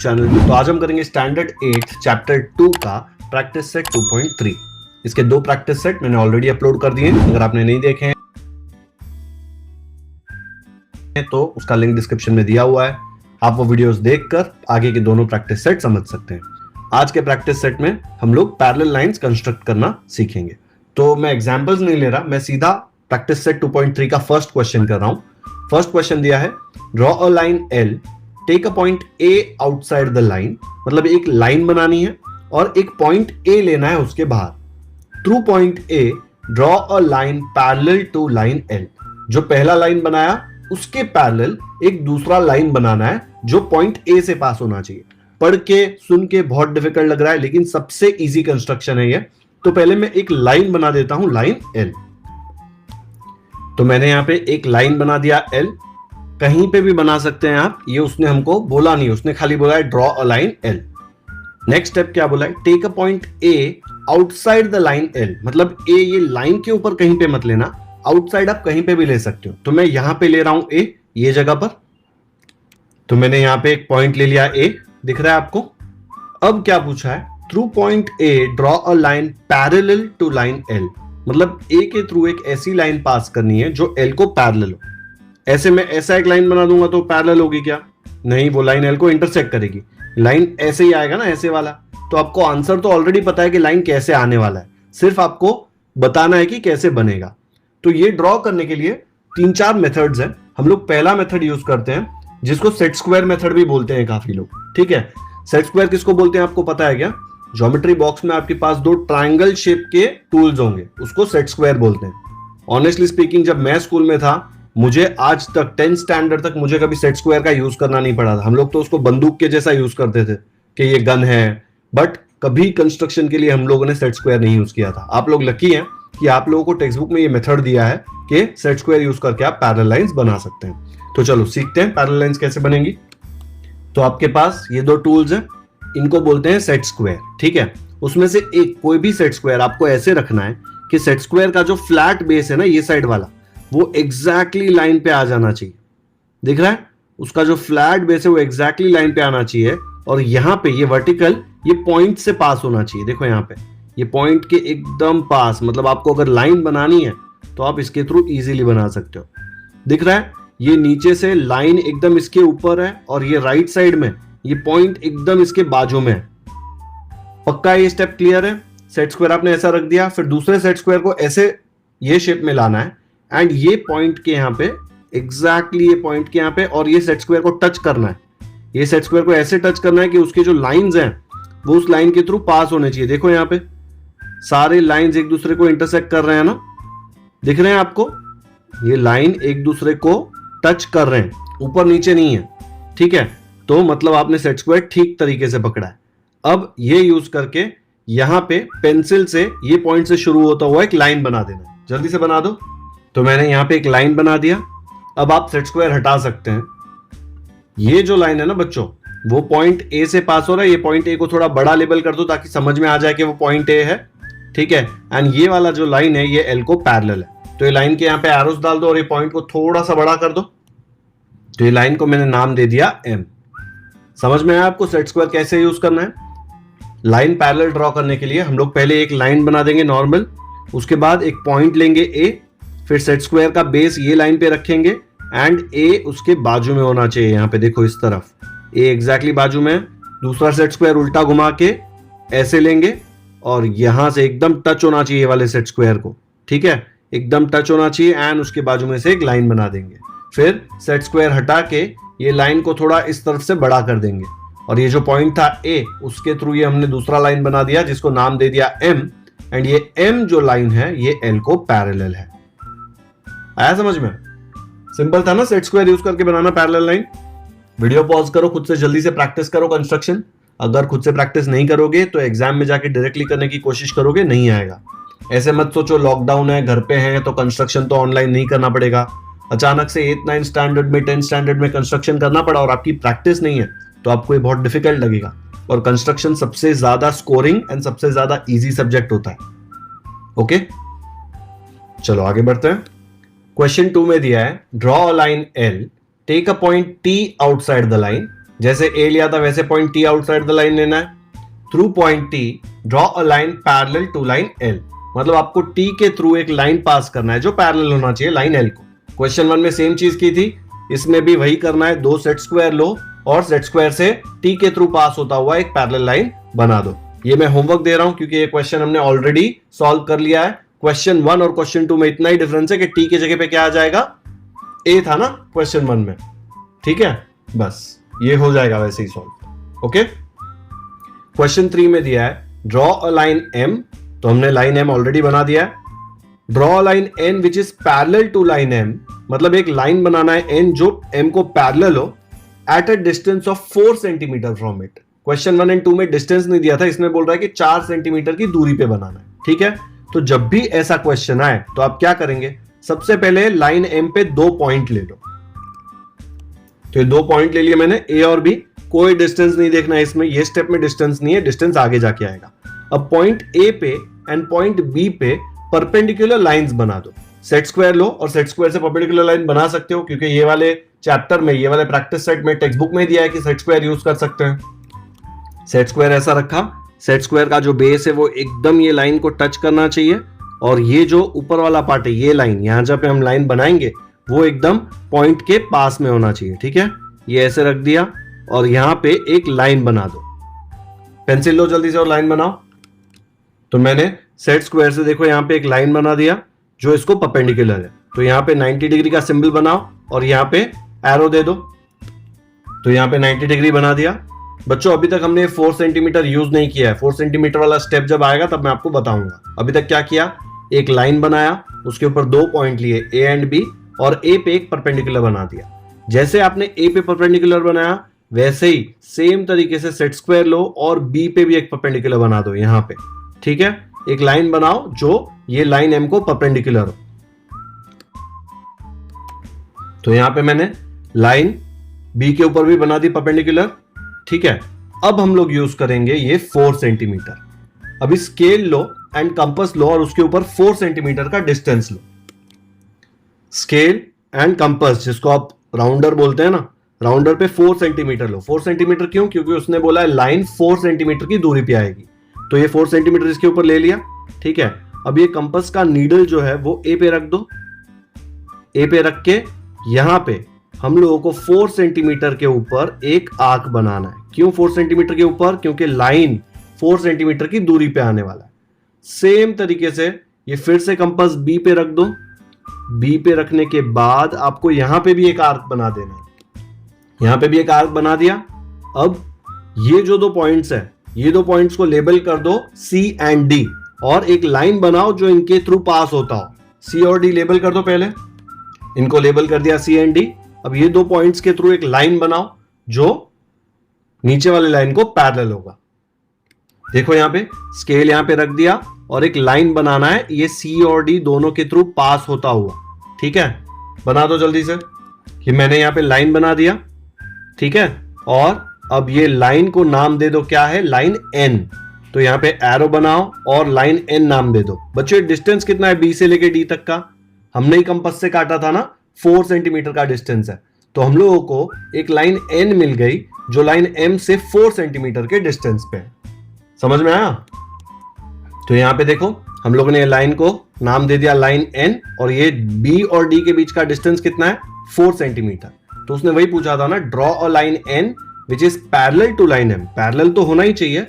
Channel. तो आज हम करेंगे स्टैंडर्ड 8 चैप्टर 2 का प्रैक्टिस सेट 2.3। इसके दो प्रैक्टिस सेट मैंने ऑलरेडी अपलोड कर दिए हैं, अगर आपने नहीं देखे हैं तो उसका लिंक डिस्क्रिप्शन में दिया हुआ है। आप वो वीडियोस देखकर आगे के दोनों प्रैक्टिस सेट समझ सकते हैं। आज के प्रैक्टिस सेट में हम लोग पैरेलल लाइंस कंस्ट्रक्ट करना सीखेंगे। तो मैं एग्जांपल्स नहीं ले रहा, मैं सीधा प्रैक्टिस सेट 2.3 का फर्स्ट क्वेश्चन कर रहा हूं। फर्स्ट क्वेश्चन दिया है, draw a line L, take a point A outside the line. मतलब एक लाइन बनानी है और एक पॉइंट ए लेना है उसके बाहर। Through point A draw a line parallel to line L. जो पहला लाइन बनाया उसके पैरेलल एक दूसरा लाइन बनाना है जो पॉइंट ए से पास होना चाहिए। पढ़ के सुन के बहुत डिफिकल्ट लग रहा है, लेकिन सबसे इजी कंस्ट्रक्शन है ये। तो पहले मैं एक लाइन बना देता हूं, लाइन एल। तो मैंने यहां पे एक लाइन बना दिया एल। कहीं पे भी बना सकते हैं आप, ये उसने हमको बोला नहीं, उसने खाली बोला है draw a line L. Next step क्या बोला है, take a point A outside the line L. मतलब ए ये लाइन के ऊपर कहीं पे मत लेना, आउटसाइड आप कहीं पे भी ले सकते हो। तो मैं यहां पे ले रहा हूं ए, ये जगह पर। तो मैंने यहां पे एक पॉइंट ले लिया ए, दिख रहा है आपको। अब क्या पूछा है, through point A draw a line parallel to line L. मतलब ए के थ्रू एक ऐसी लाइन पास करनी है जो एल को पैरेलल हो। ऐसे में ऐसा एक लाइन बना दूंगा तो पैरेलल होगी क्या? नहीं, वो लाइन एल को इंटरसेक्ट करेगी। लाइन ऐसे ही आएगा ना, ऐसे वाला। तो आपको आंसर तो ऑलरेडी पता है कि लाइन कैसे आने वाला है, सिर्फ आपको बताना है कि कैसे बनेगा। तो ये ड्रॉ करने के लिए 3-4 मेथड्स हैं। हम लोग पहला मेथड यूज करते हैं जिसको सेट स्क्वायर मेथड भी बोलते हैं काफी लोग, ठीक है। सेट स्क्वायर किसको बोलते हैं आपको पता है क्या? ज्योमेट्री बॉक्स में आपके पास 2 ट्रायंगल शेप के टूल्स होंगे, उसको सेट स्क्वायर बोलते हैं। ऑनेस्टली स्पीकिंग, जब मैं स्कूल में था, मुझे आज तक 10th स्टैंडर्ड तक मुझे कभी सेट स्क्वायर का यूज करना नहीं पड़ा था। हम लोग तो उसको बंदूक के जैसा यूज करते थे कि ये गन है, बट कभी कंस्ट्रक्शन के लिए हम लोगों ने सेट स्क्वायर नहीं यूज किया था। आप लोग लकी हैं कि आप लोगों को टेक्स्ट बुक में ये मेथड दिया है कि सेट स्क्वायर यूज करके आप पैरेलल लाइंस बना सकते हैं। तो चलो सीखते हैं पैरेलल लाइंस कैसे बनेंगी। तो आपके पास ये 2 टूल्स हैं, इनको बोलते हैं सेट स्क्वायर, ठीक है। उसमें से एक कोई भी सेट स्क्वायर आपको ऐसे रखना है कि सेट स्क्वायर का जो फ्लैट बेस है ना, ये साइड वाला, वो एग्जैक्टली लाइन पे आ जाना चाहिए। दिख रहा है? उसका जो फ्लैट बेस है वो एग्जैक्टली लाइन पे आना चाहिए। और यहां पे ये वर्टिकल, ये पॉइंट से पास होना चाहिए। देखो यहां पे ये पॉइंट के एकदम पास। मतलब आपको अगर लाइन बनानी है तो आप इसके थ्रू इजीली बना सकते हो। दिख रहा है? ये नीचे से लाइन एकदम इसके ऊपर है और ये राइट साइड में ये पॉइंट एकदम इसके बाजू में है। पक्का ये स्टेप क्लियर है? सेट स्क्वायर आपने ऐसा रख दिया, फिर दूसरे सेट स्क्वायर को ऐसे ये शेप में लाना है एंड ये पॉइंट के यहां पे एग्जैक्टली ये पॉइंट के यहां पे, और ये सेट स्क्वायर को टच करना है। ये सेट स्क्वायर को ऐसे टच करना है कि उसके जो लाइंस हैं वो उस लाइन के थ्रू पास होने चाहिए। देखो यहां पे सारे लाइंस एक दूसरे को इंटरसेक्ट कर रहे हैं ना, दिख रहे हैं आपको? ये लाइन एक दूसरे को टच कर रहे हैं, ऊपर नीचे नहीं है, ठीक है। तो मतलब आपने सेट स्क्वायर ठीक तरीके से पकड़ा है। अब ये यूज करके यहां पे पेंसिल से ये पॉइंट से शुरू होता हुआ एक लाइन बना देना। जल्दी से बना दो। तो मैंने यहां पे एक लाइन बना दिया। अब आप सेट स्क्वायर हटा सकते हैं। ये जो लाइन है ना बच्चों, वो पॉइंट ए से पास हो रहा है। ये पॉइंट ए को थोड़ा बड़ा लेबल कर दो ताकि समझ में आ जाए कि वो पॉइंट ए है, ठीक है। एंड ये वाला जो लाइन है ये एल को पैरेलल है। तो ये लाइन के यहां पे एरोस डाल दो और ये पॉइंट को थोड़ा सा बड़ा कर दो। तो ये लाइन को मैंने नाम दे दिया एम। समझ में आया आपको सेट स्क्वायर कैसे यूज करना है? लाइन पैरेलल ड्रॉ करने के लिए हम लोग पहले एक लाइन बना देंगे नॉर्मल, उसके बाद एक पॉइंट लेंगे ए, फिर सेट स्क्वायर का बेस ये लाइन पे रखेंगे एंड ए उसके बाजू में होना चाहिए। यहां पे देखो इस तरफ ए एग्जैक्टली बाजू में। दूसरा सेट स्क्वायर उल्टा घुमा के ऐसे लेंगे और यहां से एकदम टच होना चाहिए वाले सेट स्क्वायर को, ठीक है, एकदम टच होना चाहिए एंड उसके बाजू में से एक लाइन बना देंगे। फिर सेट स्क्वायर हटा के ये लाइन को थोड़ा इस तरफ से बड़ा कर देंगे और ये जो पॉइंट था ए, उसके थ्रू ये हमने दूसरा लाइन बना दिया जिसको नाम दे दिया एम। एंड ये एम जो लाइन है ये एल को पैरेलल है। आया समझ में? सिंपल था ना सेट स्क्वायर यूज करके बनाना पैरेलल लाइन। वीडियो पॉज करो, खुद से जल्दी से प्रैक्टिस करो कंस्ट्रक्शन। अगर खुद से प्रैक्टिस नहीं करोगे तो एग्जाम में जाके डायरेक्टली करने की कोशिश करोगे, नहीं आएगा। ऐसे मत सोचो लॉकडाउन है, घर पे है तो कंस्ट्रक्शन तो ऑनलाइन नहीं करना पड़ेगा। अचानक से 8-9 स्टैंडर्ड में 10th स्टैंडर्ड में कंस्ट्रक्शन करना पड़ा और आपकी प्रैक्टिस नहीं है तो आपको ये बहुत डिफिकल्ट लगेगा। और कंस्ट्रक्शन सबसे ज्यादा स्कोरिंग एंड सबसे ज्यादा इजी सब्जेक्ट होता है। ओके, चलो आगे बढ़ते हैं। क्वेश्चन 2 में दिया है, draw a line L, take a point T outside the line. जैसे ए लिया था वैसे point T outside the line लेना है। Through point T draw a line parallel to line L, मतलब आपको टी के थ्रू एक लाइन पास करना है जो पैरेलल होना चाहिए लाइन एल को। क्वेश्चन 1 में सेम चीज की थी, इसमें भी वही करना है। 2 सेट स्क्वायर लो और सेट स्क्वायर से टी के थ्रू पास होता हुआ एक पैरेलल लाइन बना दो। ये मैं होमवर्क दे रहा हूं क्योंकि ये क्वेश्चन हमने ऑलरेडी सॉल्व कर लिया है। क्वेश्चन 1 और क्वेश्चन 2 में इतना ही डिफरेंस है कि टी की जगह पे क्या आ जाएगा, ए था ना क्वेश्चन 1 में, ठीक है। बस ये हो जाएगा वैसे ही सॉल्व। ओके, क्वेश्चन 3 में दिया है ड्रॉ अ लाइन एम, तो हमने लाइन एम ऑलरेडी बना दिया है। Draw a line N which is parallel to line M, मतलब एक लाइन बनाना है एन जो एम को पैरेलल हो eight a distance of 4 centimetre from it. Question 1 and 2 में डिस्टेंस नहीं दिया था, इसमें बोल रहा है कि 4 सेंटीमीटर की दूरी पे बनाना है, ठीक है। तो जब भी ऐसा क्वेश्चन आए तो आप क्या करेंगे, सबसे पहले लाइन एम पे 2 पॉइंट ले लो। तो ये 2 पॉइंट ले लिए मैंने, ए और बी, कोई डिस्टेंस नहीं देखना है इसमें, ये स्टेप में डिस्टेंस नहीं है, डिस्टेंस आगे जाके आएगा। अब पॉइंट ए पे एंड पॉइंट बी पे परपेंडिकुलर लाइंस बना दो। सेट स्क्वायर लो और सेट स्क्वायर से परपेंडिकुलर लाइन बना सकते हो, क्योंकि ये वाले चैप्टर में, ये वाले प्रैक्टिस सेट में, टेक्स्ट बुक में दिया है कि सेट स्क्वायर यूज कर सकते हैं। सेट स्क्वायर ऐसा रखा, सेट स्क्वायर का जो बेस है वो एकदम ये लाइन को टच करना चाहिए, और ये जो ऊपर वाला पार्ट है, ये लाइन, यहां जब हम लाइन बनाएंगे वो एकदम पॉइंट के पास में होना चाहिए, ठीक है। ये ऐसे रख दिया और यहां पे एक लाइन बना दो। पेंसिल लो जल्दी से और लाइन बनाओ। तो मैंने सेट स्क्वायर से देखो यहां पे एक लाइन बना दिया जो इसको परपेंडिकुलर है। तो यहां पे 90 डिग्री का सिंबल बनाओ और यहां पे एरो दे दो। तो यहां पे 90 डिग्री बना दिया। बच्चों अभी तक हमने 4 सेंटीमीटर यूज नहीं किया है, 4 सेंटीमीटर वाला स्टेप जब आएगा तब मैं आपको बताऊंगा। अभी तक क्या किया, एक लाइन बनाया, उसके ऊपर 2 पॉइंट लिए ए एंड बी, और ए पे एक परपेंडिकुलर बना दिया। जैसे आपने ए पे परपेंडिकुलर बनाया वैसे ही सेम तरीके से सेट स्क्वायर लो और बी पे भी एक परपेंडिकुलर बना दो यहां पे, ठीक है। एक लाइन बनाओ जो ये लाइन एम को परपेंडिकुलर हो। तो यहां पे मैंने लाइन बी के ऊपर भी बना दी परपेंडिकुलर, ठीक है। अब हम लोग यूज करेंगे ये 4 सेंटीमीटर। अभी स्केल लो एंड कंपास लो और उसके ऊपर 4 सेंटीमीटर का distance low. Scale and compass, जिसको आप राउंडर बोलते हैं ना, राउंडर पे 4 सेंटीमीटर लो। 4 सेंटीमीटर क्यों, क्योंकि उसने बोला है लाइन 4 सेंटीमीटर की दूरी पे आएगी, तो ये 4 सेंटीमीटर इसके ऊपर ले लिया, ठीक है। अब ये कंपास का नीडल जो है वो ए पे रख दो। ए पे रख के यहां पे हम लोगों को 4 सेंटीमीटर के ऊपर एक आर्क बनाना है। क्यों 4 सेंटीमीटर के ऊपर, क्योंकि लाइन 4 सेंटीमीटर की दूरी पे आने वाला है। सेम तरीके से ये फिर से कंपास बी पे रख दो। बी पे रखने के बाद आपको यहां पे भी एक आर्क बना देना है। यहां पे भी एक आर्क बना दिया। अब ये जो 2 पॉइंट्स है, ये 2 पॉइंट्स को लेबल कर दो सी एंड डी, और एक लाइन बनाओ जो इनके थ्रू पास होता हो। सी और डी लेबल कर दो पहले, इनको लेबल कर दिया सी एंड डी। अब ये 2 पॉइंट्स के थ्रू एक लाइन बनाओ जो नीचे वाले लाइन को पैरेलल होगा। देखो यहां पे स्केल यहां पे रख दिया और एक लाइन बनाना है, ये सी और डी दोनों के थ्रू पास होता हुआ, ठीक है। बना दो जल्दी से। कि मैंने यहां पे लाइन बना दिया, ठीक है। और अब ये लाइन को नाम दे दो, क्या है, लाइन एन। तो यहां पे एरो बनाओ और लाइन एन नाम दे दो। बच्चों डिस्टेंस कितना है बी से लेके डी तक का, हमने ही कंपास से काटा था ना, 4 सेंटीमीटर का डिस्टेंस है। तो हम लोगों को एक लाइन एन मिल गई जो लाइन एम से 4 सेंटीमीटर के डिस्टेंस पे है। समझ में आया। तो यहां पे देखो हम लोगों ने लाइन को नाम दे दिया लाइन एन, और ये बी और डी के बीच का डिस्टेंस कितना है, 4 सेंटीमीटर। तो उसने वही पूछा था ना, draw a line N which is parallel to line M. Parallel तो होना ही चाहिए,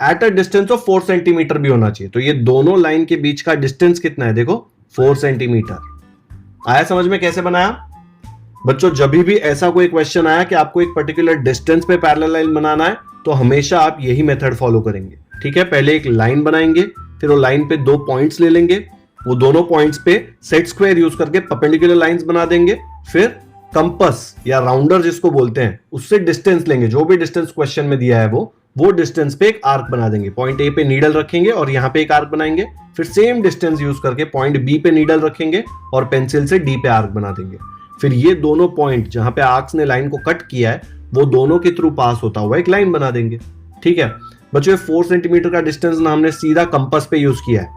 at a distance of 4 centimetre भी होना चाहिए। तो ये दोनों लाइन के बीच का डिस्टेंस कितना है, देखो 4 सेंटीमीटर। आया समझ में कैसे बनाया। बच्चों जब भी ऐसा कोई क्वेश्चन आया कि आपको एक पर्टिकुलर डिस्टेंस पे पैरेलल लाइन बनाना है, तो हमेशा आप यही मेथड फॉलो करेंगे, ठीक है। पहले एक लाइन बनाएंगे, फिर वो लाइन पे 2 पॉइंट्स ले लेंगे, वो दोनों पॉइंट्स पे सेट स्क्वायर यूज करके परपेंडिकुलर लाइंस बना देंगे। फिर कंपास या राउंडर जिसको बोलते हैं, उससे डिस्टेंस लेंगे, जो भी डिस्टेंस क्वेश्चन में दिया है वो डिस्टेंस पे एक आर्क बना देंगे। पॉइंट ए पे नीडल रखेंगे और यहां पे एक आर्क बनाएंगे। फिर सेम डिस्टेंस यूज करके पॉइंट बी पे नीडल रखेंगे और पेंसिल से डी पे आर्क बना देंगे। फिर ये दोनों पॉइंट जहां पे आर्क्स ने लाइन को कट किया है, वो दोनों के थ्रू पास होता हुआ एक लाइन बना देंगे, ठीक है। बच्चों 4 सेंटीमीटर का डिस्टेंस ना हमने सीधा कंपास पे यूज किया है।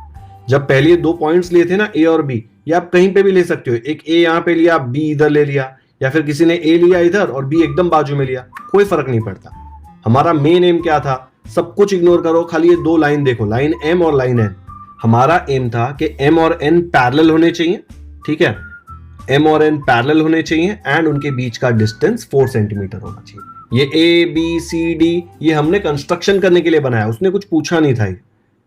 जब पहले 2 पॉइंट्स लिए थे ना, ए और बी, ये आप कहीं पे भी ले सकते हो। एक ए यहां पे लिया, बी इधर ले लिया, या फिर किसी ने ए लिया इधर और बी एकदम बाजू में लिया, कोई फर्क नहीं पड़ता। हमारा मेन एम क्या था, सब कुछ इग्नोर करो, खाली ये दो लाइन देखो, लाइन एम और लाइन एन। हमारा एम था कि एम और एन पैरेलल होने चाहिए, ठीक है, एम और एन पैरेलल होने चाहिए एंड उनके बीच का डिस्टेंस 4 सेंटीमीटर होना चाहिए। ये ए बी सी डी ये हमने कंस्ट्रक्शन करने के लिए बनाया, उसने कुछ पूछा नहीं था ये,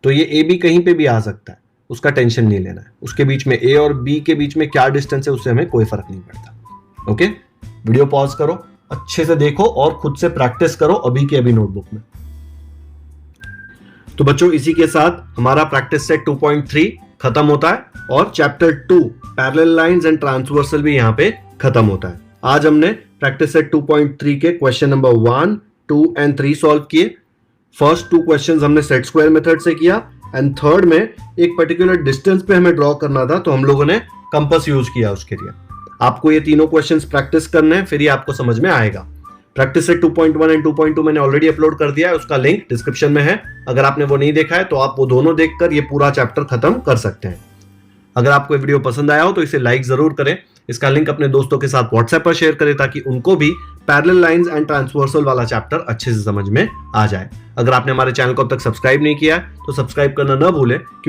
तो ये ए बी कहीं पे भी आ सकता है, उसका टेंशन नहीं लेना है। उसके बीच में ए और बी के बीच में क्या डिस्टेंस है उससे हमें कोई फर्क नहीं पड़ता। ओके, वीडियो पॉज करो, अच्छे से देखो और खुद से प्रैक्टिस करो अभी के अभी नोटबुक में। तो बच्चों इसी के साथ हमारा प्रैक्टिस सेट 2.3 खत्म होता है और chapter 2 parallel lines and transversal भी यहाँ पे खत्म होता है। आज हमने प्रैक्टिस सेट 2.3 के क्वेश्चन नंबर 1, 2 एंड 3 सॉल्व किए। फर्स्ट 2 क्वेश्चंस हमने सेट स्क्वायर मेथड से किया एंड थर्ड में एक पर्टिकुलर डिस्टेंस पे हमें ड्रॉ करना था, तो हम लोगों ने कंपास यूज किया उसके लिए। आपको ये तीनों क्वेश्चंस प्रैक्टिस करने हैं, फिर ही आपको समझ में आएगा। प्रैक्टिस सेट 2.1 एंड 2.2 मैंने ऑलरेडी अपलोड कर दिया है, उसका लिंक डिस्क्रिप्शन में है। अगर आपने वो नहीं देखा है तो आप वो दोनों देखकर ये पूरा चैप्टर खत्म कर सकते हैं। अगर आपको ये वीडियो पसंद आया हो तो इसे लाइक जरूर करें, इसका लिंक अपने दोस्तों के साथ व्हाट्सएप पर शेयर करें ताकि उनको भी पैरेलल लाइंस एंड ट्रांसवर्सल वाला चैप्टर अच्छे से समझ में आ जाए। अगर आपने हमारे चैनल को अब तक सब्सक्राइब नहीं किया है तो सब्सक्राइब करना ना भूलें, क्योंकि